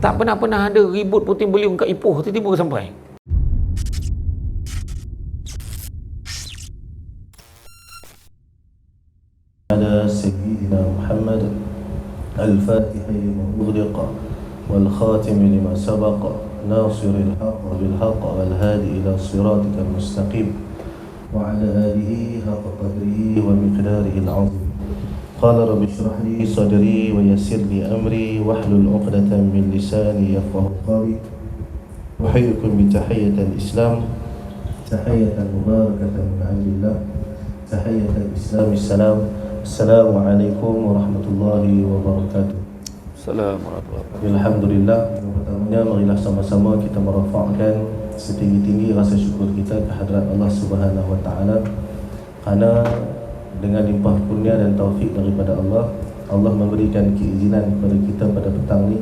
Tak pernah ada ribut puting beliung kat Ipoh, tiba-tiba sampai. على سيدنا محمد الفاتح لما أغلق والخاتم لما سبق ناصر الحق بالحق والهادي إلى صراطك المستقيم وعلى آله حق قدره ومقداره العظيم. قال رب اشرح لي صدري ويسر لي أمري واحلل عقدة من لساني يفقه قولي. أحييكم بتحية الإسلام تحية مباركة من عند الله تحية الإسلام السلام. Assalamualaikum warahmatullahi wabarakatuh. Assalamualaikum. Alhamdulillah. Yang pertamanya marilah sama-sama kita merafakkan setinggi-tinggi rasa syukur kita kehadrat Allah Subhanahu wa taala, kerana dengan limpah kurnia dan taufik daripada Allah, Allah memberikan keizinan kepada kita pada petang ni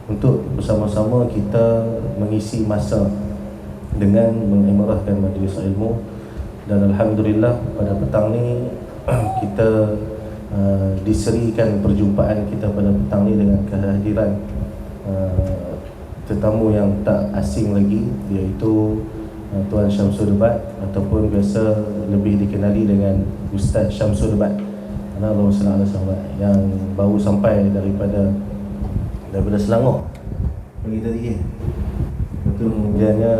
untuk bersama-sama kita mengisi masa dengan mengimarahkan majlis ilmu. Dan alhamdulillah pada petang ni kita diserikan perjumpaan kita pada petang ni dengan kehadiran tetamu yang tak asing lagi, iaitu Tuan Syamsul Debat, ataupun biasa lebih dikenali dengan Ustaz Syamsul Debat, Allahumma salli ala sahabat, yang baru sampai daripada Selangor pagi tadi. Betul, kemudiannya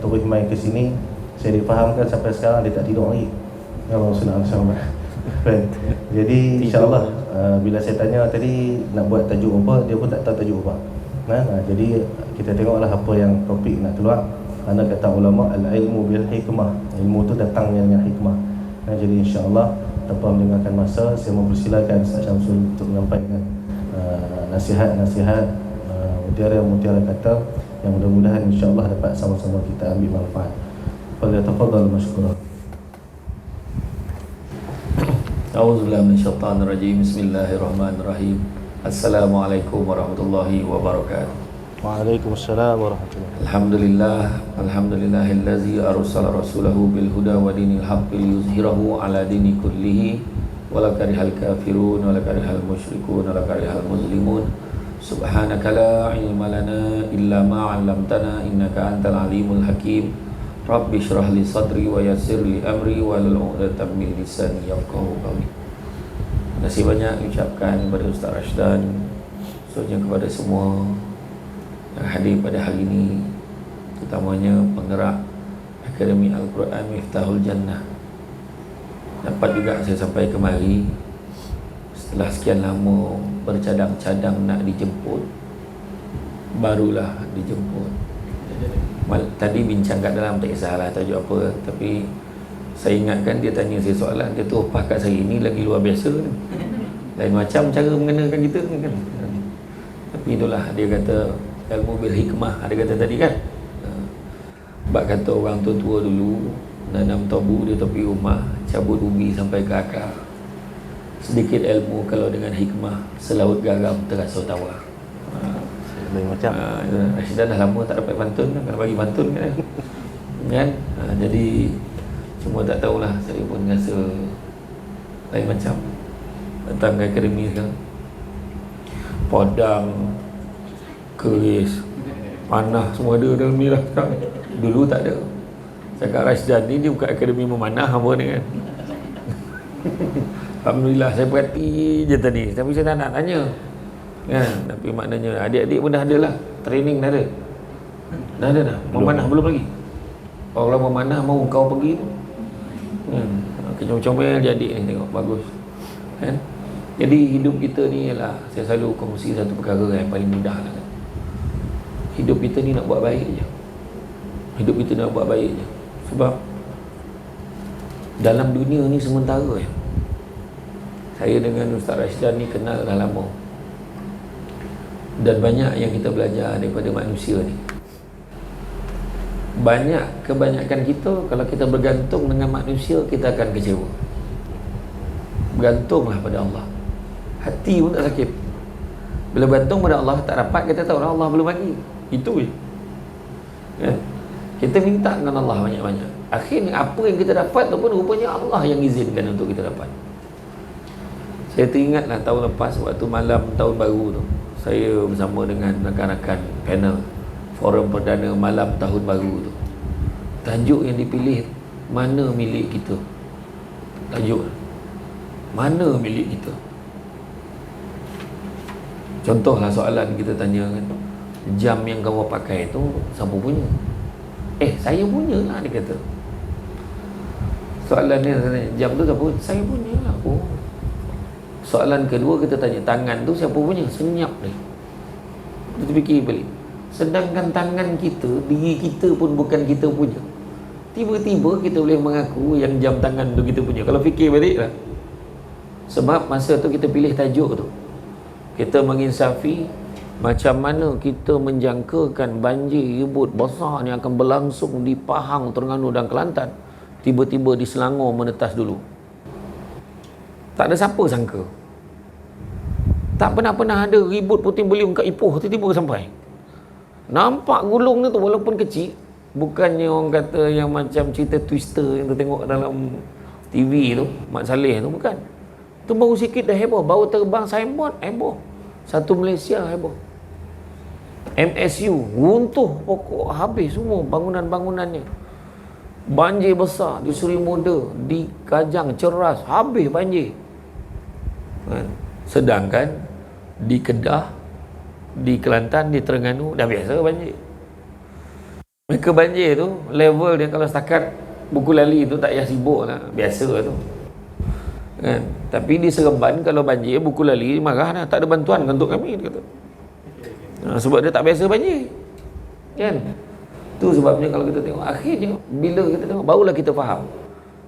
terus main ke sini. Saya difahamkan sampai sekarang dia tak tidur lagi. Allahumma salli ala sahabat. Jadi insyaAllah bila saya tanya tadi nak buat tajuk apa, dia pun tak tahu tajuk apa. Jadi kita tengoklah apa yang topik nak keluar. Kerana kata ulama, al-ilmu bil hikmah, ilmu tu datang dengan hikmah. Jadi insyaAllah tanpa mendengarkan masa, saya mempersilakan Ustaz Syamsul untuk menyampaikan nasihat-nasihat, mutiara-mutiara kata yang mudah-mudahan insyaAllah dapat sama-sama kita ambil manfaat. Falyatafaddal mashkura. A'udzubillahi minasyaitonir rajim. Bismillahirrahmanirrahim. Assalamualaikum warahmatullahi wabarakatuh. Waalaikumsalam warahmatullahi Alhamdulillah, alhamdulillahillazi arsala rasulahu bil huda wa dinil haqqi liyuzhirahu ala dini kullihi wala karihal kafirun wala karihal musyrikun wala karihal muslimun. Subhanaka la ilma lana illa ma 'allamtana innaka antal alimul hakim. Rabbi syrah li sadri wa yassir li amri wa lal 'uqdatam min lisani yafqahu qawli. Terima kasih banyak ucapkan kepada Ustaz Rashdan, khususnya kepada semua yang hadir pada hari ini, terutamanya penggerak Akademi Al-Quran Miftahul Jannah. Dapat juga saya sampai kemari setelah sekian lama bercadang-cadang nak dijemput, barulah dijemput. Tadi bincang kat dalam, tak kisahlah tajuk apa, tapi saya ingatkan dia tanya saya soalan, dia tu opah kat saya ini lagi luar biasa kan? Lain macam cara mengenakan kita kan. Tapi itulah dia kata ilmu bil hikmah, ada kata tadi kan. Bak kata orang tua-tua dulu nanam tabu di tepi rumah, cabut ubi sampai ke akar. Sedikit ilmu kalau dengan hikmah, selaut garam terasa tawar. macam. Rashida dah lama tak dapat pantun kan, kalau bagi pantun kan. Jadi semua tak tahulah, saya pun rasa lain macam datang ke akademi sekarang. Padang, keris, panah semua ada dalam ni lah sekarang. Dulu tak ada. Cakap Rashdan ni dia bukan akademi memanah apa ni kan. Alhamdulillah saya perhati je tadi, tapi saya tak nak tanya kan. Tapi maknanya adik-adik pun dah ada lah, training dah ada. Dah memanah belum lagi. Kalau memanah mau kau pergi tu kan, comel je adik ni, tengok bagus kan. Jadi hidup kita ni ialah, saya selalu kongsi satu perkara yang paling mudah lah kan. Hidup kita ni nak buat baik je. Hidup kita nak buat baik je. Sebab dalam dunia ni sementara ya. Saya dengan Ustaz Rashdan ni kenal dah lama, dan banyak yang kita belajar daripada manusia ni. Kebanyakan kita, kalau kita bergantung dengan manusia, kita akan kecewa. Bergantunglah pada Allah, hati pun tak sakit. Bila bergantung pada Allah tak dapat, kita tahu Allah belum bagi. Itu je kan? Kita minta dengan Allah banyak-banyak, akhirnya apa yang kita dapat tu pun rupanya Allah yang izinkan untuk kita dapat. Saya teringatlah tahun lepas waktu malam tahun baru tu, saya bersama dengan rakan-rakan panel forum perdana malam tahun baru tu. Tajuk yang dipilih, mana milik kita? Tajuk mana milik kita? Contohlah soalan kita tanya kan, jam yang kau pakai tu siapa punya? Saya punya lah, dia kata. Soalan dia tanya, jam tu siapa? Saya punya lah. Soalan kedua kita tanya, tangan tu siapa punya? Senyap dia. Kita fikir balik. Sedangkan tangan kita, diri kita pun bukan kita punya. Tiba-tiba kita boleh mengaku yang jam tangan tu kita punya. Kalau fikir balik lah. Sebab masa tu kita pilih tajuk tu, kita menginsafi macam mana kita menjangkakan banjir ribut besar ni akan berlangsung di Pahang, Terengganu dan Kelantan, tiba-tiba di Selangor menetas dulu. Tak ada siapa sangka. Tak pernah ada ribut puting beliung kat Ipoh, tiba-tiba sampai. Nampak gulung tu walaupun kecil, bukannya orang kata yang macam cerita Twister yang kita tengok dalam TV tu, Mat Saleh tu, bukan. Tu baru sikit dah heboh, baru terbang signboard heboh. Satu Malaysia heboh. MSU runtuh pokok, habis semua bangunan-bangunannya. Banjir besar di Seri Muda, di Kajang, Ceras, habis banjir. Sedangkan di Kedah, di Kelantan, di Terengganu dah biasa banjir. Mereka banjir tu level dia kalau setakat buku lali tu tak payah sibuk lah, biasa tu kan. Tapi di Seremban kalau banjir buku lali marah dah, tak ada bantuan untuk kami, dia kata. Sebab dia tak biasa banjir kan. Tu sebabnya kalau kita tengok, akhirnya bila kita tengok, barulah kita faham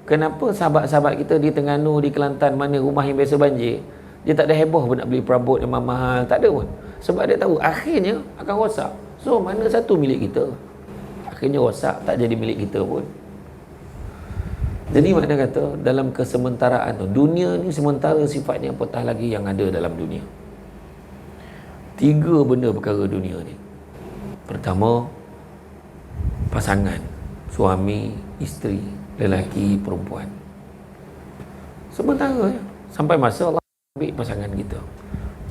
kenapa sahabat-sahabat kita di Terengganu, di Kelantan, mana rumah yang biasa banjir, dia tak ada heboh pun nak beli perabot yang mahal, tak ada pun. Sebab dia tahu akhirnya akan rosak. So mana satu milik kita, akhirnya rosak, tak jadi milik kita pun. Jadi makna kata dalam kesementaraan tu, dunia ni sementara sifatnya, apatah lagi yang ada dalam dunia. 3 benda perkara dunia ni. Pertama, pasangan, suami, isteri, lelaki, perempuan. Sementara ya, sampai masa Allah ambil pasangan kita.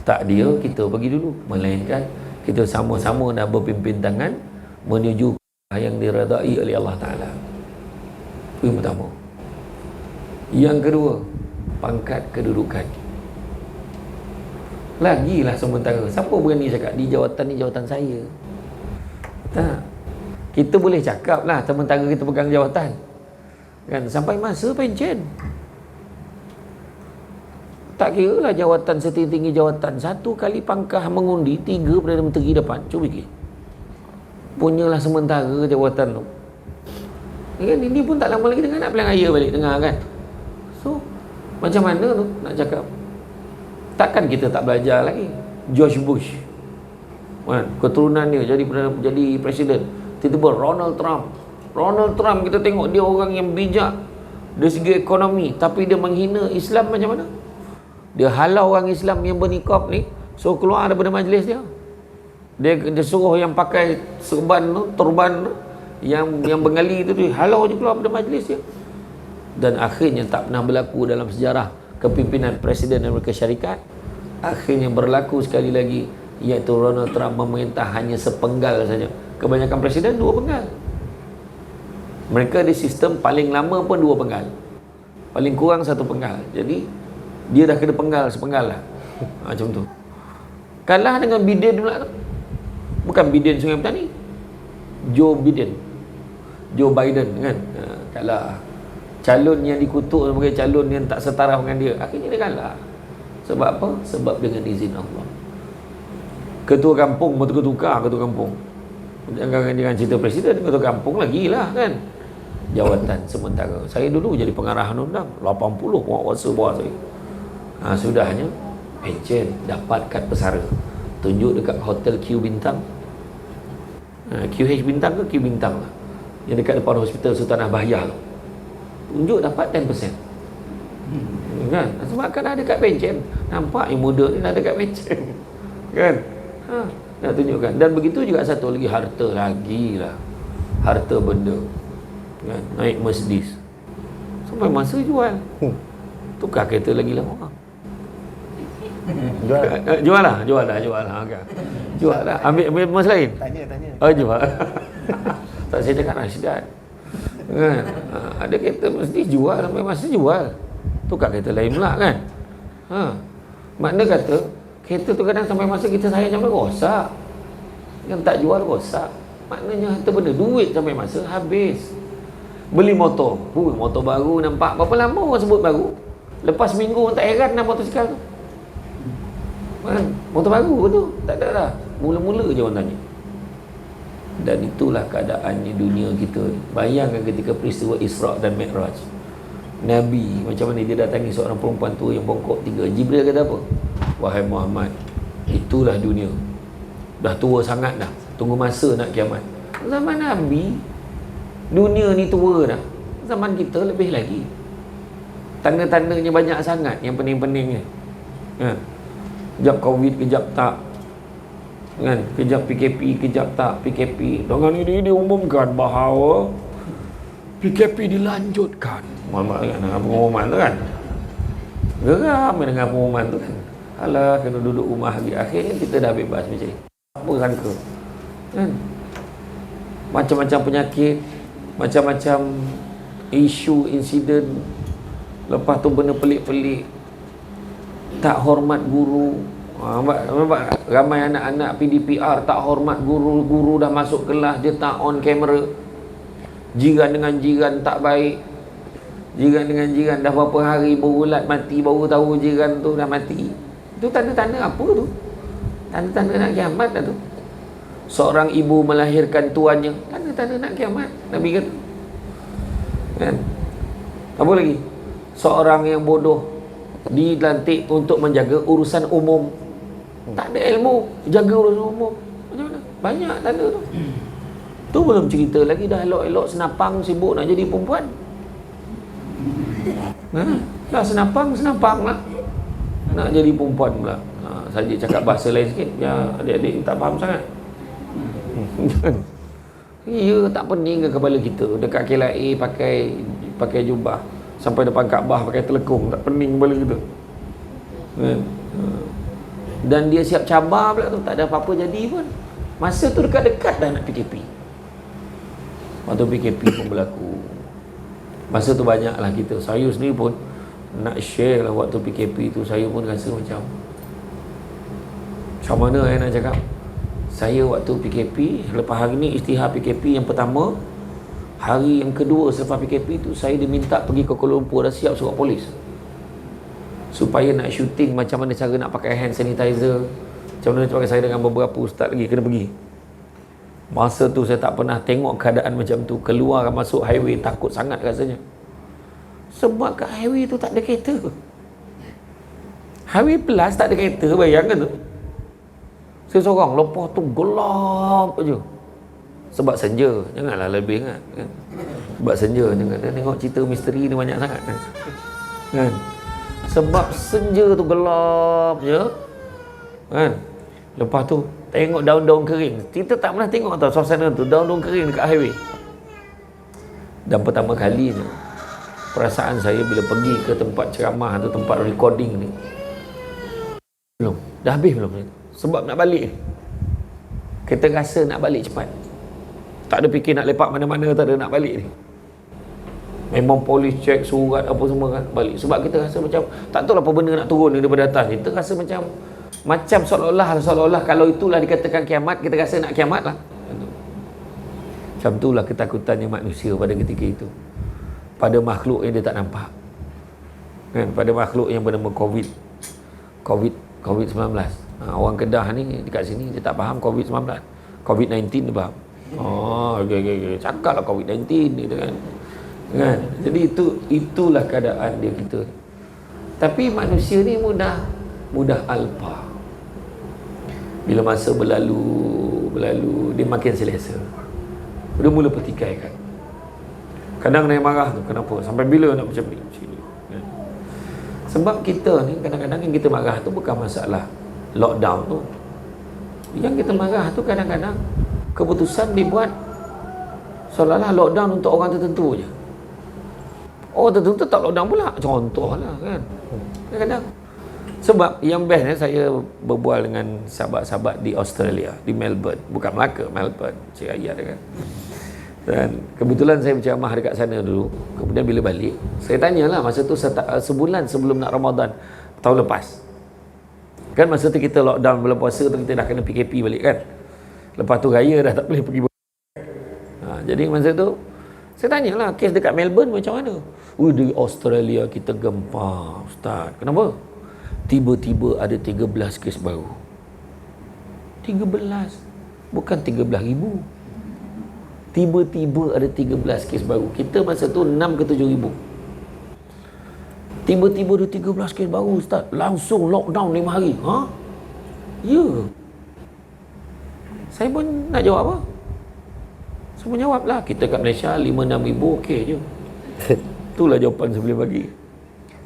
Tak dia, kita pergi dulu. Melainkan kita sama-sama nak berpimpin tangan menuju yang diredai oleh Allah Ta'ala. Itu yang pertama. Yang kedua, pangkat kedudukan. Lagilah sementara. Siapa berani cakap di jawatan ni jawatan saya? Tak. Kita boleh cakap lah sementara kita pegang jawatan kan, sampai masa pencen. Tak kira lah jawatan setinggi jawatan, 1 kali pangkah mengundi 3 Perdana Menteri depan. Cuba fikir, punyalah sementara jawatan tu kan. Ini pun tak lama lagi dengar nak pilihan raya balik, dengar kan. So macam mana tu nak cakap? Takkan kita tak belajar lagi. George Bush kan, keturunan dia jadi presiden. Tiba-tiba Donald Trump kita tengok dia orang yang bijak dari segi ekonomi, tapi dia menghina Islam macam mana? Dia halau orang Islam yang bernikab ni, so keluar daripada majlis dia. Dia suruh yang pakai serban tu, turban tu, yang bengali tu, halau je keluar daripada majlis dia. Dan akhirnya tak pernah berlaku dalam sejarah kepimpinan Presiden Amerika Syarikat. Akhirnya berlaku sekali lagi, iaitu Donald Trump memerintah hanya sepenggal saja. Kebanyakan presiden 2 penggal. Mereka di sistem paling lama pun 2 penggal, paling kurang 1 penggal. Jadi dia dah kena sepenggal lah. Macam tu. Kalah dengan Biden pula tu. Bukan Biden Sungai Petani, Joe Biden kan. Kalah. Calon yang dikutuk sebagai calon yang tak setara dengan dia, akhirnya dia kalah. Sebab apa? Sebab dengan izin Allah. Ketua kampung bertukar ketua kampung. Jangan cerita presiden, ketua kampung lagi lah kan. Jawatan sementara. Saya dulu jadi pengarah undang 80 penguasa bawah saya. Sudahnya pencen, dapat kad pesara, tunjuk dekat hotel Q Bintang, QH Bintang ke Q Bintang lah, yang dekat depan hospital Sultanah Bahiyah tu. Tunjuk dapat 10%. Kan? Sebab kan ada kad pencen. Nampak yang muda ni ada kad pencen. Kan? Nak tunjukkan. Dan begitu juga satu lagi, harta lagi lah. Harta benda. Kan? Naik Mercedes. Sampai masa jual. Tukar kereta lagi lah orang. Jual. Jual lah kan. Jual lah. Ambil mas lain. Tanya. Oh, jual. Tak, saya cakap nasihat. Kan? Ada kereta mesti jual, sampai masa jual. Tukar kereta lain pula kan. Makna kata kereta tu kadang sampai masa kita sayang sampai rosak. Yang tak jual rosak. Maknanya harta benda, duit sampai masa habis. Beli motor. Motor baru nampak. Berapa lama orang sebut baru? Lepas minggu orang tak heran dah motosikal tu. Kan? Motor baru tu. Tak ada dah. Mula-mula je orang tanya. Dan itulah keadaannya dunia kita. Bayangkan ketika peristiwa Isra' dan Mi'raj. Nabi macam mana dia datangi seorang perempuan tua yang bongkok 3. Jibril kata apa? Wahai Muhammad, itulah dunia. Dah tua sangat dah. Tunggu masa nak kiamat. Zaman Nabi, dunia ni tua dah. Zaman kita lebih lagi. Tanda-tandanya banyak sangat yang pening-peningnya. Kan? Kejap Covid, kejap tak. Kan? Kejap PKP, kejap tak PKP. Dengan ini diumumkan bahawa PKP dilanjutkan. Muhammad dengan pengumuman tu kan. Geram dengan pengumuman tu kan. Alah, kena duduk rumah lagi. Akhirnya kita dah bebas macam ni. Apa sangka? Kan? Macam-macam penyakit, macam-macam isu, insiden. Lepas tu benda pelik-pelik. Tak hormat guru. Ramai anak-anak PDPR tak hormat guru. Guru dah masuk kelas, dia tak on kamera. Jiran dengan jiran tak baik. Jiran dengan jiran dah berapa hari berulat mati, baru tahu jiran tu dah mati. Itu tanda-tanda apa tu? Tanda-tanda nak kiamat dah tu. Seorang ibu melahirkan tuannya, tanda-tanda nak kiamat, Nabi kata. Kan? Apa lagi? Seorang yang bodoh dilantik untuk menjaga urusan umum. Tak ada ilmu, jaga urusan umum. Macam mana? Banyak tanda tu. Tu belum cerita lagi dah elok-elok senapang sibuk nak jadi perempuan. Dah senapang lah. Nak jadi perempuan pula. Saja cakap bahasa lain sikit, ya adik-adik tak faham sangat. Ya, tak pening ke kepala kita dekat KLIA pakai jubah sampai depan Kaabah pakai telekung, tak pening kepala kita. Dan dia siap cabar pula tu, tak ada apa-apa jadi pun. Masa tu dekat-dekat dah nak PKP. Waktu PKP pun berlaku. Masa tu banyaklah kita. Saya sendiri pun nak share lah waktu PKP tu. Saya pun rasa macam mana saya nak cakap. Saya waktu PKP, lepas hari ni isytihar PKP yang pertama, hari yang kedua selepas PKP tu saya diminta pergi ke Kuala Lumpur, dah siap surat polis supaya nak shooting macam mana cara nak pakai hand sanitizer, macam mana nak pakai. Saya dengan beberapa ustaz lagi kena pergi. Masa tu saya tak pernah tengok keadaan macam tu. Keluar masuk highway takut sangat rasanya. Sebab kat highway tu tak ada kereta. Highway plus tak ada kereta, bayangkan tu. Saya seorang, lepas tu gelap je. Sebab senja, janganlah lebih kan. Sebab senja, jangan tengok cerita misteri ni banyak sangat kan. Sebab senja tu gelap je kan. Lepas tu tengok daun-daun kering. Kita tak pernah tengok tau suasana tu, daun-daun kering dekat highway. Dan pertama kalinya perasaan saya bila pergi ke tempat ceramah atau tempat recording ni, belum, dah habis belum? Sebab nak balik, kita rasa nak balik cepat. Tak ada fikir nak lepak mana-mana, tak ada nak balik ni. Memang polis cek surat apa semua kan, balik. Sebab kita rasa macam tak tahu apa benda nak turun daripada atas ni. Kita rasa macam seolah-olah kalau itulah dikatakan kiamat, kita rasa nak kiamat lah. Macam itulah ketakutannya manusia pada ketika itu. Pada makhluk yang dia tak nampak kan? Pada makhluk yang bernama COVID-19. Orang Kedah ni dekat sini dia tak faham COVID-19. COVID-19 dia faham. Okay. Cakaplah COVID-19 ni kan. Jadi itulah keadaan dia kita. Tapi manusia ni mudah alpa. Bila masa berlalu dia makin selesa. Dia mula pertikaikan. Kadang dia marah tu, kenapa? Sampai bila nak macam ni? Sebab kita ni kadang-kadang yang kita marah tu bukan masalah lockdown tu. Yang kita marah tu kadang-kadang keputusan dibuat seolah-olah lockdown untuk orang tertentu je. Orang tertentu tak lockdown pula. Contohlah kan. Kadang-kadang Sebab yang bestnya saya berbual dengan sahabat-sahabat di Australia, di Melbourne, bukan Melaka, Melbourne, Cik Ayat kan. Dan kebetulan saya berceramah dekat sana dulu. Kemudian bila balik, saya tanyalah masa tu sebulan sebelum nak Ramadan tahun lepas. Kan masa tu kita lockdown bulan puasa tu, kita dah kena PKP balik kan. Lepas tu raya dah tak boleh pergi. Jadi masa tu saya tanyalah kes dekat Melbourne macam mana. Di Australia kita gempar, Ustaz. Kenapa? Tiba-tiba ada 13 kes baru. 13, bukan 13,000. Tiba-tiba ada 13 kes baru. Kita masa tu 6 ke 7 ribu. Tiba-tiba ada 13 kes baru, Ustaz. Langsung lockdown 5 hari. Ya. Saya pun nak jawab apa? Saya pun jawab lah, kita kat Malaysia 5-6 ribu okey je. Itulah jawapan saya boleh bagi.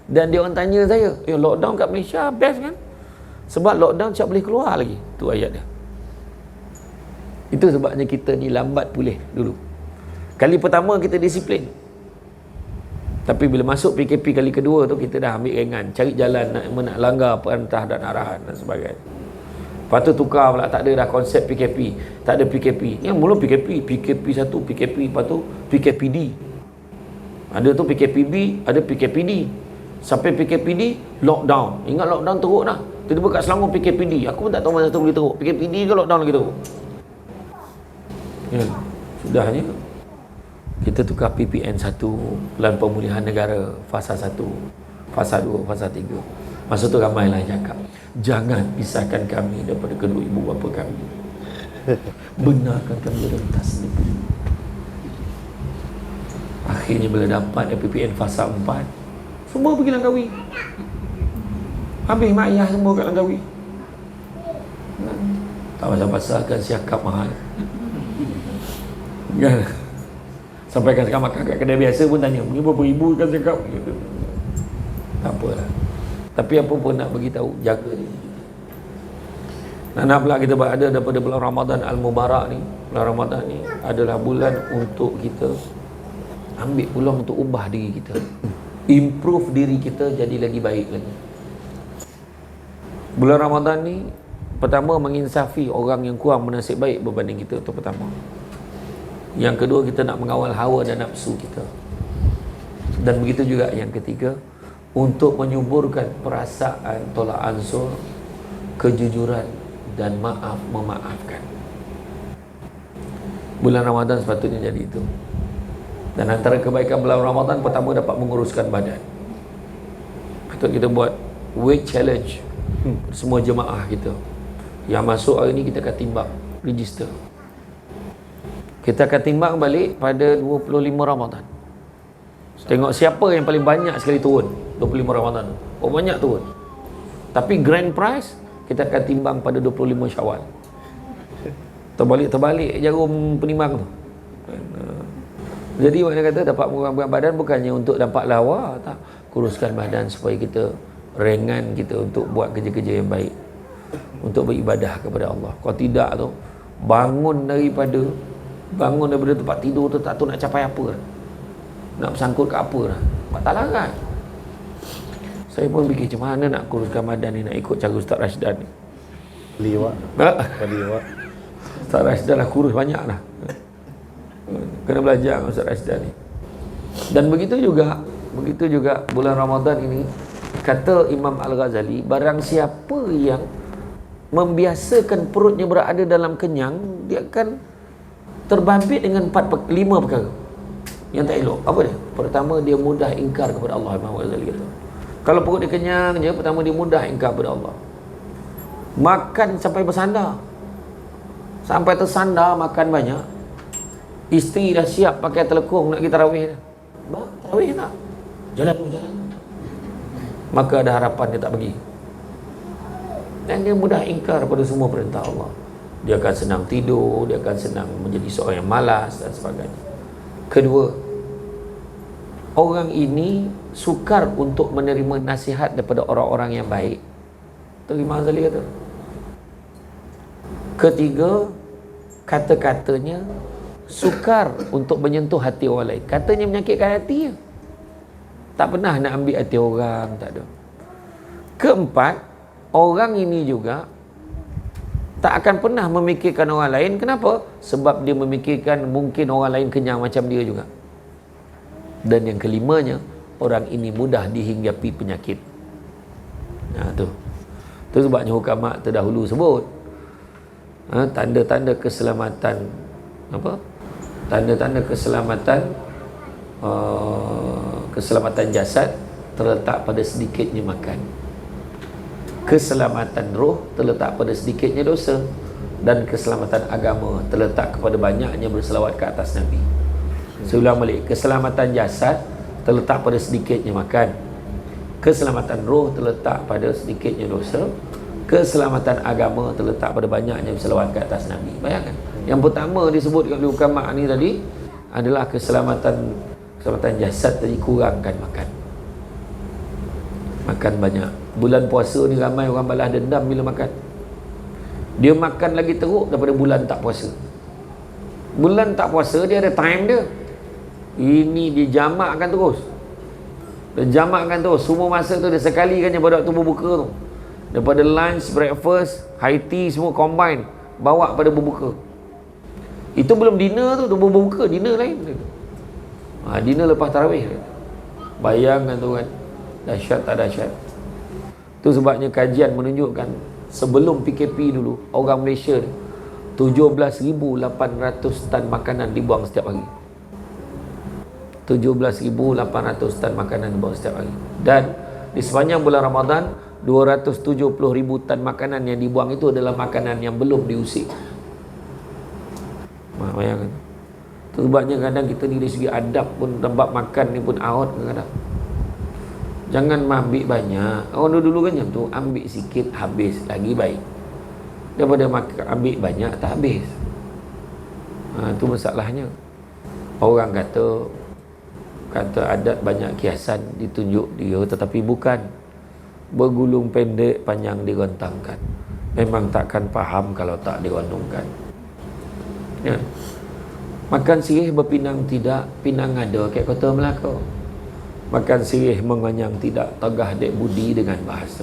Dan dia orang tanya saya, lockdown kat Malaysia best kan? Sebab lockdown tak boleh keluar lagi. Tu ayat dia. Itu sebabnya kita ni lambat pulih dulu. Kali pertama kita disiplin. Tapi bila masuk PKP kali kedua tu, kita dah ambil ringan. Cari jalan nak langgar perintah dan arahan dan sebagainya. Lepas tu tukar pula, tak ada dah konsep PKP. Tak ada PKP. Yang mula PKP 1, PKP, lepas tu PKPD. Ada tu PKPB, ada PKPD. Sampai PKPD, lockdown. Ingat lockdown teruk dah. Tiba-tiba kat Selangor PKPD. Aku pun tak tahu masa tu boleh teruk. PKPD ke lockdown lagi teruk? Ya, sudahnya kita tukar PPN 1, Plan Pemulihan Negara, fasa 1, fasa 2, fasa 3. Masa tu ramailah yang cakap, jangan pisahkan kami daripada kedua ibu bapa kami. Benarkan kami rentas negeri. Akhirnya bila dapat PPN fasa 4, semua pergi Langkawi. Habis mak ayah semua kat Langkawi. Tak pasal-pasal kan siakap mahal. Kan? Sampai kan sekarang makan kat kedai biasa pun tanya, ni berapa ribu kan siakap? Tak apalah. Tapi apa pun nak beritahu, jaga ni. Nak pula kita berada daripada bulan Ramadan Al-Mubarak ni. Bulan Ramadan ni adalah bulan untuk kita ambil peluang untuk ubah diri kita. Improve diri kita jadi lagi baik lagi. Bulan Ramadan ni pertama menginsafi orang yang kurang bernasib baik berbanding kita, itu pertama. Yang kedua, kita nak mengawal hawa dan nafsu kita. Dan begitu juga yang ketiga, untuk menyuburkan perasaan tolak ansur, kejujuran dan maaf memaafkan. Bulan Ramadan sepatutnya jadi itu. Dan antara kebaikan bulan Ramadan, pertama dapat menguruskan badan. Patut kita buat weight challenge. Semua jemaah kita yang masuk hari ni, kita akan timbang, register. Kita akan timbang balik pada 25 Ramadan. Tengok siapa yang paling banyak sekali turun 25 Ramadan. Oh, banyak turun. Tapi grand prize kita akan timbang pada 25 Syawal. Terbalik jarum penimbang tu. Jadi makna kata dapat mengurangkan badan bukannya untuk dapat lawa, tak. Kuruskan badan supaya kita ringan kita untuk buat kerja-kerja yang baik, untuk beribadah kepada Allah. Kalau tidak tu, bangun daripada tempat tidur tu, tak tahu nak capai apa dah. Nak bersangkut ke apa dah. Tak larat. Saya pun fikir macam mana nak kuruskan badan ni, nak ikut cara Ustaz Rashdan ni. Liwak. Ustaz Rashdan dah kurus banyak dah. Kena belajar dengan Ustaz Rashdan ni. Dan begitu juga bulan Ramadan ini, kata Imam Al-Ghazali, barang siapa yang membiasakan perutnya berada dalam kenyang, dia akan terbabit dengan 5 perkara yang tak elok. Apa dia? Pertama, dia mudah ingkar kepada Allah. Imam Al-Ghazali kata, kalau perut dia kenyang je, pertama dia mudah ingkar kepada Allah. Makan sampai bersandar, sampai tersandar makan banyak. Isteri dah siap pakai telekung nak pergi tarawih dah. Tarawih tak? Jalan. Maka ada harapan dia tak pergi. Dan dia mudah ingkar pada semua perintah Allah. Dia akan senang tidur, dia akan senang menjadi seorang yang malas dan sebagainya. Kedua, orang ini sukar untuk menerima nasihat daripada orang-orang yang baik. Terima Azali kata. Ketiga, kata-katanya sukar untuk menyentuh hati orang lain. Katanya menyakitkan hati je. Tak pernah nak ambil hati orang, tak ada. Keempat, orang ini juga tak akan pernah memikirkan orang lain. Kenapa? Sebab dia memikirkan mungkin orang lain kenyang macam dia juga. Dan yang kelimanya, orang ini mudah dihinggapi penyakit. Nah tu sebabnya hukama terdahulu sebut tanda-tanda keselamatan tanda-tanda keselamatan jasad terletak pada sedikitnya makan. Keselamatan roh terletak pada sedikitnya dosa, dan keselamatan agama terletak kepada banyaknya berselawat ke atas Nabi. Saya ulang balik, keselamatan jasad terletak pada sedikitnya makan, keselamatan roh terletak pada sedikitnya dosa, keselamatan agama terletak pada banyaknya berselawat ke atas Nabi. Bayangkan, yang pertama disebut oleh ulama ni tadi adalah keselamatan jasad tadi, kurangkan makan banyak. Bulan puasa ni ramai orang balas dendam bila makan. Dia makan lagi teruk daripada bulan tak puasa. Bulan tak puasa dia ada time dia. Ini dijamakkan terus. Semua masa tu dia sekali kan pada waktu berbuka tu. Daripada lunch, breakfast, high tea semua combine, bawa pada berbuka. Itu belum dinner tu berbuka, dinner lain. Dinner lepas tarawih. Bayangkan tu kan, dahsyat tak dahsyat. Tu sebabnya kajian menunjukkan sebelum PKP dulu, orang Malaysia 17,800 tan makanan dibuang setiap hari. 17,800 tan makanan dibuang setiap hari. Dan di sepanjang bulan Ramadan, 270,000 tan makanan yang dibuang itu adalah makanan yang belum diusik. Bayangkan. Tu sebabnya kadang kita ni dari segi adab pun, tempat makan ni pun out kadang-kadang. Jangan ambil banyak. Orang dulu kan macam tu, ambil sikit habis lagi baik daripada ambil banyak tak habis. Tu masalahnya. Orang kata adat banyak kiasan ditunjuk dia, tetapi bukan. Bergulung pendek panjang digontangkan. Memang takkan faham kalau tak digontongkan. Ya. Makan sirih berpinang tidak, pinang ada kat Kota Melaka. Makan sirih menganyang tidak, tegah dek budi dengan bahasa.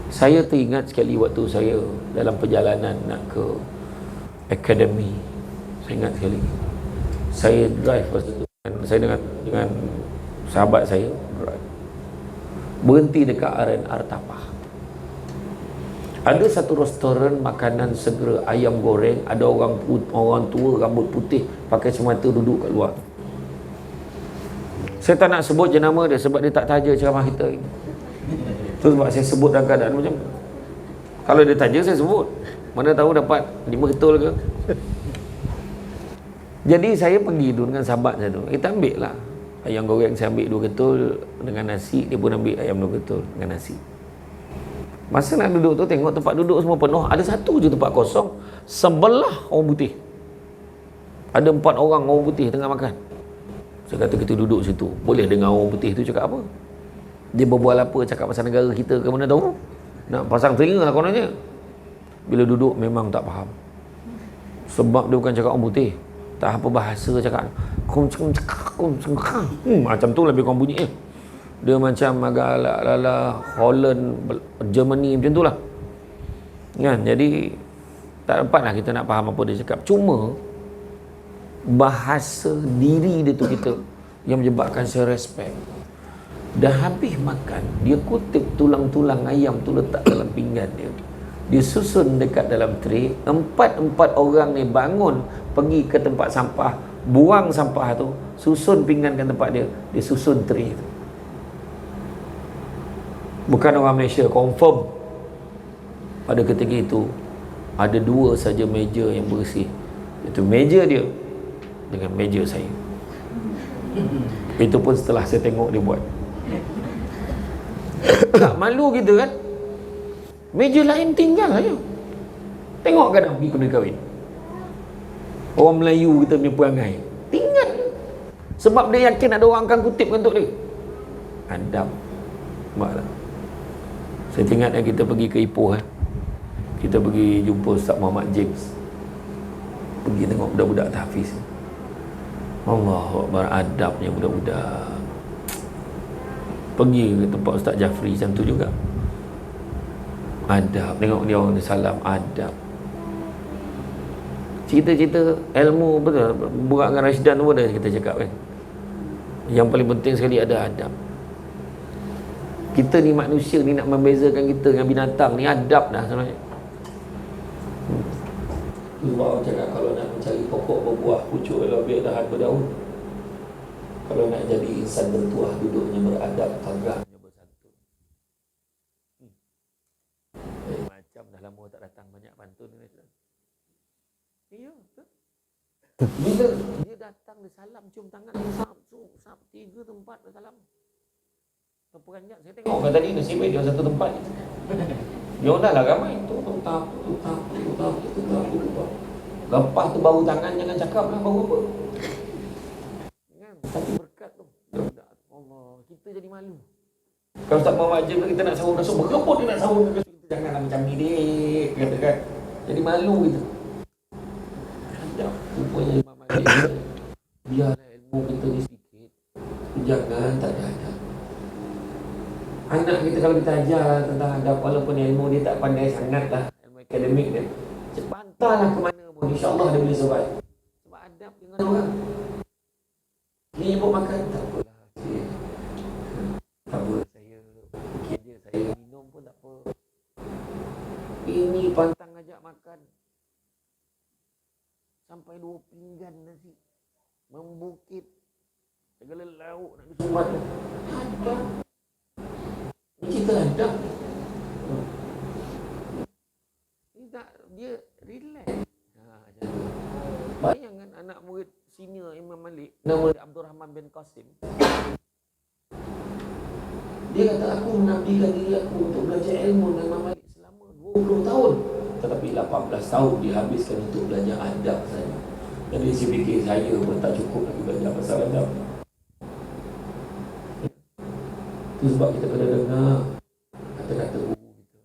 Saya teringat sekali waktu saya dalam perjalanan nak ke akademi. Saya ingat sekali. Saya drive masa tu. Saya dengan sahabat saya drive. Berhenti dekat R&R Tapah. Ada satu restoran makanan segera ayam goreng, ada orang tua rambut putih pakai semata duduk kat luar. Saya tak nak sebut je nama dia sebab dia tak taja ceramah kita. Tu sebab saya sebut dalam keadaan macam, kalau dia taja saya sebut, mana tahu dapat 5 ketul ke. Jadi saya pergi tu dengan sahabat saya tu. Kita ambil lah ayam goreng, saya ambil 2 ketul dengan nasi, dia pun ambil ayam 2 ketul dengan nasi. Masa nak duduk tu, tengok tempat duduk semua penuh, ada satu je tempat kosong sebelah orang putih. Ada 4 orang putih tengah makan. Saya kata kita duduk situ, boleh dengar orang putih tu cakap apa? Dia berbual apa, cakap pasal negara kita ke mana tahu? Nak pasang telinga lah kononnya. Bila duduk memang tak faham. Sebab dia bukan cakap orang putih. Tak apa bahasa cakap. Macam tu lebih orang bunyi. Dia macam agak ala Holland, Germany macam tu lah. Kan? Jadi tak dapatlah kita nak faham apa dia cakap. Cuma bahasa diri dia tu kita yang menyebabkan saya respect. Dah habis makan, dia kutip tulang-tulang ayam tu letak dalam pinggan dia. Dia susun dekat dalam tray. Empat orang ni bangun, pergi ke tempat sampah, buang sampah tu, susun pinggan ke tempat dia. Dia susun tray tu. Bukan orang Malaysia, confirm. Pada ketika itu ada 2 saja meja yang bersih. Itu meja dia dengan meja saya. Itu pun setelah saya tengok dia buat. Tak malu kita kan? Meja lain tinggal aja. Tengok kadang pergi kena kahwin. Orang Melayu kita punya perangai tinggal. Sebab dia yakin ada orang akan kutip untuk dia. Adab. Maklah. Saya ingat kita pergi ke Ipoh kita pergi jumpa Ustaz Muhammad James. Pergi tengok budak-budak tahfiz. Allah beradabnya budak-budak. Pergi ke tempat Ustaz Jafri macam tu juga. Adab. Tengok dia orang salam, adab. Cerita-cerita ilmu betul. Buat dengan Rashdan pun dah kita cakap kan. Yang paling penting sekali ada adab. Kita ni manusia ni nak membezakan kita dengan binatang ni adab dah sebenarnya. Orang cakap kalau nak mencari pokok berbuah, pucuk lebih dahan berdaun. Kalau nak jadi insan bertuah, duduknya beradab, tanggahnya bersantun. Macam dah lama tak datang banyak pantun ni. Iya, betul. Bila dia datang dia salam, cium tangan, sap, 3 tempat dia salam. Terperanjat, saya tengok kan tadi nasib baik dia satu tempat. Dia dah lah ramai, tutap. Lepas tu baru tangan, jangan cakap lah baru apa. Kan? Tapi berkat tu. Allah, kita jadi malu. Kalau Ustaz Muhammad Ajib kita nak sahur kasut, berapa dia nak sahur kasut, kita janganlah macam ni dek, kata kan. Jadi malu kita. Rupanya Imam Ajib biarlah ilmu kita ni sedikit, jangan tak ada. Anak kita kalau kita ajar tentang adab, walaupun ilmu dia tak pandai sangat lah, ilmu akademik dia, hantarlah ke mana pun, insyaAllah dia boleh survive. Sebab adab dengan orang. Dia nyebut makan, tak apalah cik. Tak apa, saya fikir je, saya minum pun tak apa. Ini pantang ajak makan sampai 2 pinggan nasi, membukit segala lauk nak disumbat. Adab. Ini cerita adab. Ini tak, dia relax. Bayangkan anak murid senior Imam Malik, nama dia Abdul Rahman bin Qasim. Dia kata, aku mengabdikan diri aku untuk belajar ilmu dengan Imam Malik selama 20 tahun. Tetapi 18 tahun dihabiskan untuk belajar adab saja. Jadi saya fikir saya pun tak cukup lagi belajar pasal adab. Itu sebab kita kena dengar kata-kata guru kita.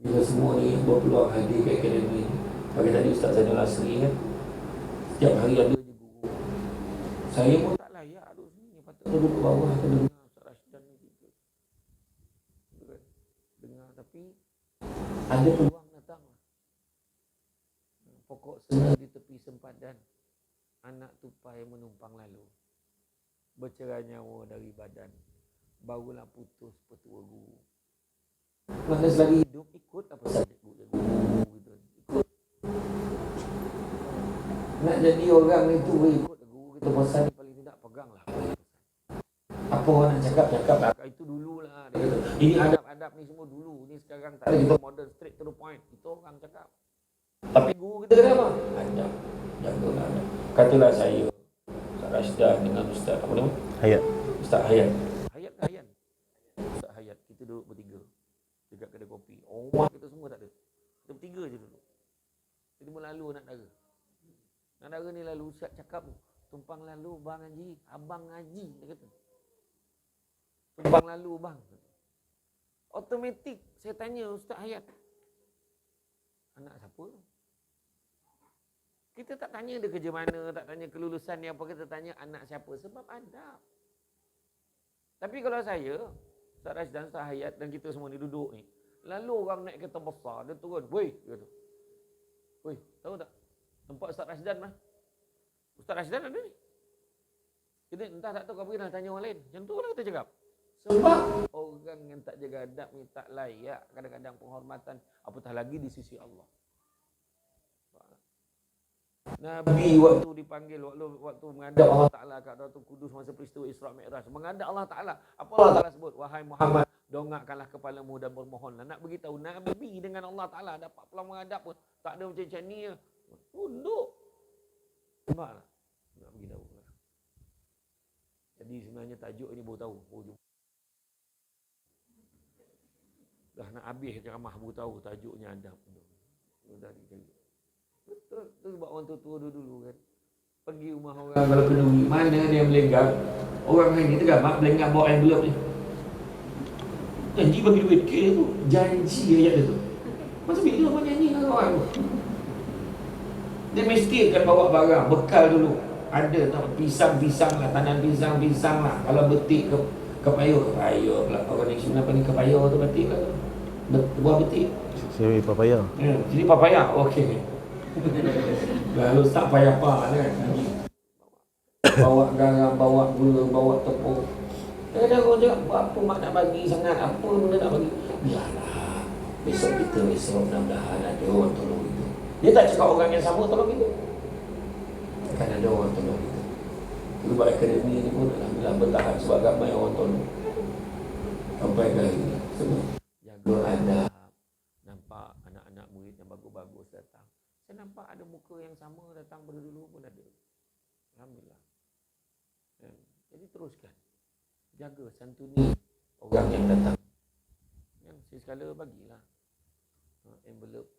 Bila semua ni berpeluang hadir ke akademi, bagi tadi Ustaz Zainul Asri kan, setiap hari ada je guru. Saya pun tak layak duduk sini, patut duduk bawah atau dengar Ustaz Rashdan ni gitu. Dengar, tapi ada peluang datang. Pokok sena di tepi sempadan, anak tupai menumpang lalu, bercerai nyawa dari badan, barulah putus petua guru. Mana selagi hidup ikut apa saja guru gitu. Ikut. Nak jadi orang itu ikut guru kita pesan, paling tidak peganglah apa orang nak cakap lah. Itu dululah dia kata. Ini adab-adab ni semua dulu. Ni sekarang tak ada, kita modern, straight to the point. Itu orang cakap. Tapi guru kita kata apa? Adab. Jagalah adab. Katalah saya Ustaz Rashdan dengan Ustaz apa nama? Hayat. Ustaz Hayat. Hayat ke Hayat? Ustaz Hayat. Kita duduk bertiga dekat kedai kopi. Rumah kita semua tak ada. Kita bertiga je duduk. Jadi lalu nak dara. Nak dara ni lalu Ustaz cakap, tumpang lalu bang Haji, abang Haji, dia kata. Tumpang lalu bang. Automatik saya tanya Ustaz Hayat, anak siapa? Kita tak tanya dia kerja mana, tak tanya kelulusan dia apa, kita tanya anak siapa, sebab adab. Tapi kalau saya, Ustaz Rashdan, Ustaz Hayat dan kita semua ni duduk ni, lalu orang naik kereta besar, dia turun, woi, dia kata, woi, tahu tak tempat Ustaz Rashdan mah? Ustaz Rashdan ada ni. Kita entah tak tahu, kau pergi nak tanya orang lain. Macam tu lah kita cakap. Sebab orang yang tak jaga adab ni tak layak kadang-kadang penghormatan, apatah lagi di sisi Allah. Nabi waktu dipanggil, waktu menghadap Allah Ta'ala kat Datuk Kudus masa peristiwa Isra Mi'raj, menghadap Allah Ta'ala, apa Allah Ta'ala sebut? Wahai Muhammad, dongakkanlah kepalamu dan bermohonlah. Nak beritahu Nabi dengan Allah Ta'ala dapat peluang menghadap pun tak ada macam ni. Tunduk. Nampak tak? Nak beritahu. Jadi sebenarnya tajuk ini baru tahu. Dah nak habis ceramah baru tahu tajuknya adab. Betul. Tu sebab orang tua dulu kan. Pergi rumah orang kalau kenduri, mana dia melenggang. Orang lain ni tergamak melenggang bawa envelope ni. Janji bagi duit ke tu. Janji ayat dia tu. Macam bila orang nyanyi dengan orang tu. Dia mesti akan bawa barang, bekal dulu. Ada tau, pisang lah, tanam pisang lah. Kalau betik ke payung pula. Orang yang sebenarnya ni ke payung tu betik lah. Buah betik. Siri papaya. Ya, jadi papaya. Okey. Lalu tak payah apa kan. Bawa garam, bawa gula, bawa tepung. Kadang orang cakap, apa mak nak bagi sangat, apa benda nak bagi. Biarlah, besok mudah-mudahan ada orang tolong kita. Dia tak cakap orang yang sama tolong kita. Akan ada orang tolong kita. Sebab akademi ni pun alhamdulillah bertahan sebab ramai orang tolong. Sampai ke hari ni. Semua jaga adab. Nampak anak-anak murid yang bagus-bagus datang. Saya nampak ada muka yang sama datang pada dulu pun ada. Alhamdulillah. Jadi teruskan. Jaga santuni orang yang datang. Yang sekala bagilah envelope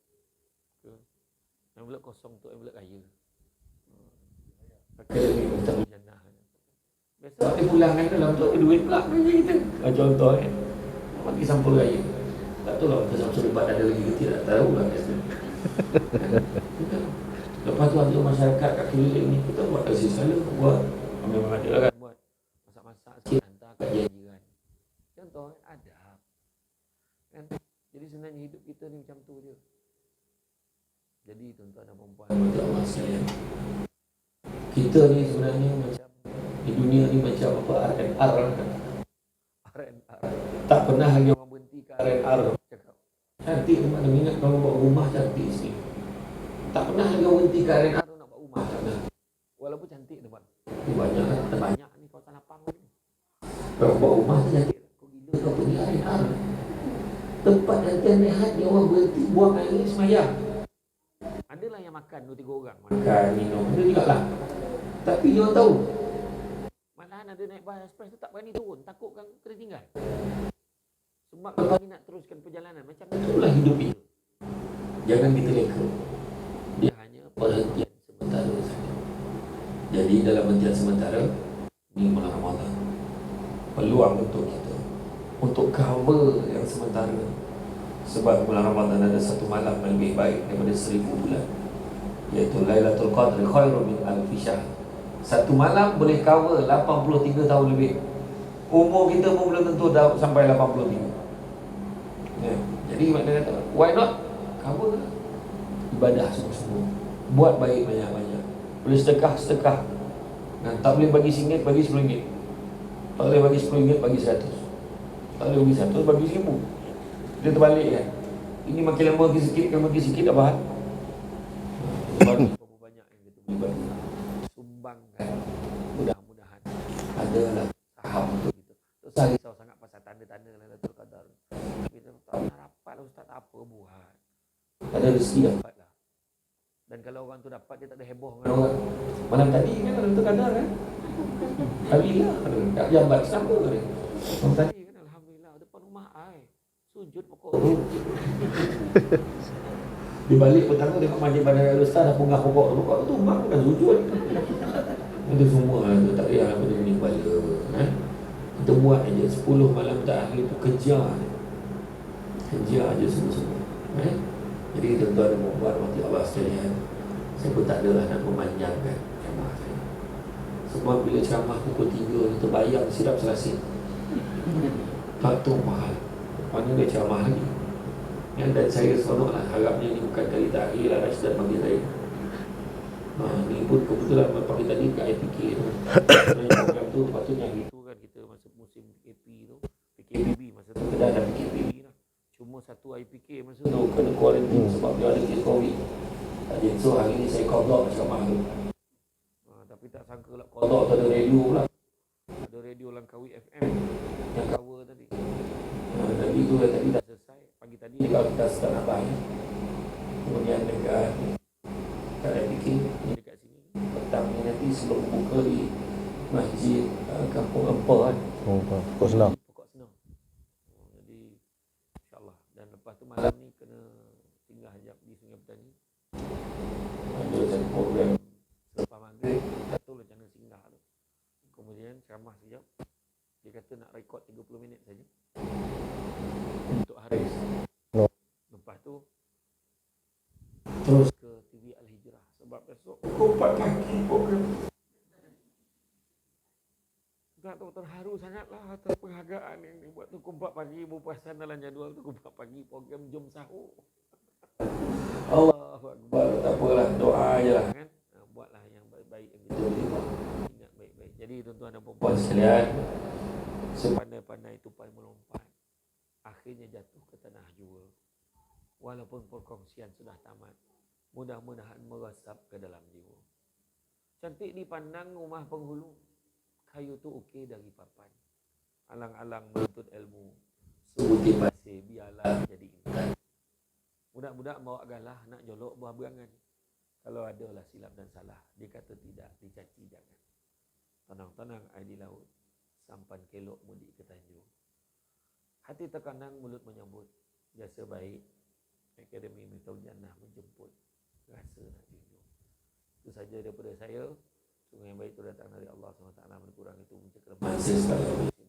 ke envelope kosong tu envelope raya. Akademi Mustahil Jannah. Biasa ada pulangan dalam tu ada duit pula bagi kita. Contoh kan. Bagi sampul raya. Tak tahu lah kita sampul debat ada lagi ke tidak tahu lah biasa. Lepas tu ada masyarakat kat keliling ni kita buat kasih sekala buat memang ada lah kan buat masak-masak sikit hantar kat jiran. Contoh kan adab. Kan? Jadi sebenarnya hidup kita ni macam tu je. Jadi tuan-tuan dan puan-puan Allah sekalian. Kita ni sebenarnya macam di dunia ni macam apa R&R kan. R&R. Tak pernah lagi orang berhenti ke R&R cakap. Cantik tu mana minat kalau buat rumah cantik sikit. Tak pernah lagi orang berhenti ke R&R nak buat rumah tak pernah. Walaupun cantik tempat. Banyak ni kawasan lapang ni. Kalau buat rumah tu cantik. Kau gila kau pergi R&R. Tempat latihan rehat ni orang berhenti buang air semayang. Adalah yang makan 2-3 orang. Makan, minum. Ada juga lah. Tapi dia orang tahu. Malahan ada naik bas express tu tak berani turun. Takut kan kena tinggal. Sebab kalau ni nak teruskan perjalanan. Macam itulah hidup kita. Jangan kita leka. Dia hanya perhentian sementara saja. Jadi dalam perhentian sementara, ni bulan Ramadan. Peluang untuk kita. Untuk cover yang sementara. Sebab bulan Ramadan ada satu malam yang lebih baik daripada 1000 bulan, iaitu Lailatul Qadri khairun min alfi syahr. Satu malam boleh cover 83 tahun lebih. Umur kita pun belum tentu dah sampai 83. Ya. Jadi maknanya kata, why not? Cover lah. Ibadah semua-semua. Buat baik banyak-banyak. Boleh sedekah. Nah, tak boleh bagi RM1, bagi RM10. Tak boleh bagi RM10, bagi RM100. Tak boleh bagi RM100, bagi RM1000. Dia terbalik kan. Ini makin lama makin sikit apa hal? Berapa banyak yang kita boleh bagi. Sumbangkan. Mudah-mudahan adalah saham untuk kita. Tak usah risau sangat pasal tanda-tanda Lailatul Qadar. Kita tak pernah dapat lah ustaz, apa buat. Ada rezeki dapatlah. Dan kalau orang tu dapat, dia tak ada heboh dengan orang. Malam tadi kan Lailatul Qadar kan. Alhamdulillah. Tak jambat siapa dia. Malam tadi kan alhamdulillah depan rumah ai. Sujud pokok tu. Di balik petang tu tengok Masjid Bandar Al-Ustaz dah punggah pokok tu. Pokok tu tumbang bukan sujud. Itu semua tu tak payah benda ni kepala. Kita buat aja 10 malam terakhir tu kejar aja semua-semua. Jadi tuan-tuan dan puan-puan rahmati Allah sekalian, saya pun tak adalah nak memanjangkan ceramah saya. Sebab bila ceramah pukul 3 kita bayang sirap selasih. Tak tahu mahal. Mana dia ceramah lagi. Dan saya seronoklah, harapnya ni bukan kali terakhir lah Rashid bagi saya. Ni pun kebetulan pagi tadi kat IPK tu. Program tu patutnya gitu kan, kita masa musim PKP tu, PKPB masa tu kita ada PKPB lah. Cuma satu IPK masa tu kena kuarantin sebab dia ada kes COVID. Jadi so hari ni saya kodok ceramah tu. Tapi tak sangka lah kodok tu ada radio pula. Ada radio Langkawi FM yang cover tadi. Tadi tu tadi dah selesai. Pagi tadi kalau kita start nak bahas. Kemudian dekat IPK ni dekat sini. Petang ni nanti sebelum buka di Masjid Kampung Empah kan. Pokok Senang. Jadi insyaAllah. Dan lepas tu malam ni kena tinggal sekejap di Sungai Petani. Ada satu program selepas maghrib. Tak tahu macam mana singgah tu. Kemudian ceramah sekejap. Dia kata nak rekod 30 minit saja untuk Haris. Lepas tu terus ke TV Al-Hijrah. Sebab besok pukul 4 pagi program. Ustaz tu terharu sangatlah atas penghargaan yang dibuat tu 4 pagi, ibu perasan dalam jadual tu 4 pagi program jom sahur. Allahu Akbar, tak apalah, doa je lah kan. Buatlah yang baik-baik yang kita boleh ingat baik-baik. Jadi tuan-tuan dan puan sekalian, sepandai-pandai tupai melompat, akhirnya jatuh ke tanah jua. Walaupun perkongsian sudah tamat, mudah-mudahan meresap ke dalam jiwa. Cantik dipandang rumah penghulu, kayu tu okey dari papan. Alang-alang menuntut ilmu, sebuti pasir biarlah jadi intan. Budak-budak bawa galah nak jolok buah berangan. Kalau adalah silap dan salah, dikata tidak, dicaci jangan. Tenang-tenang air di laut, sampan kelok mudik ke Tanjung. Hati terkandang, mulut menyambut, jasa baik, Akademi Miftaul Jannah menjemput, rasa nak junjung. Itu saja daripada saya. Sungguh yang baik itu datang dari Allah SWT, berkurang itu punca kelemahan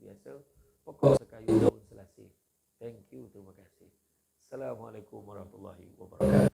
biasa. Pokok sekayu daun selasih. Thank you, terima kasih. Assalamualaikum warahmatullahi wabarakatuh.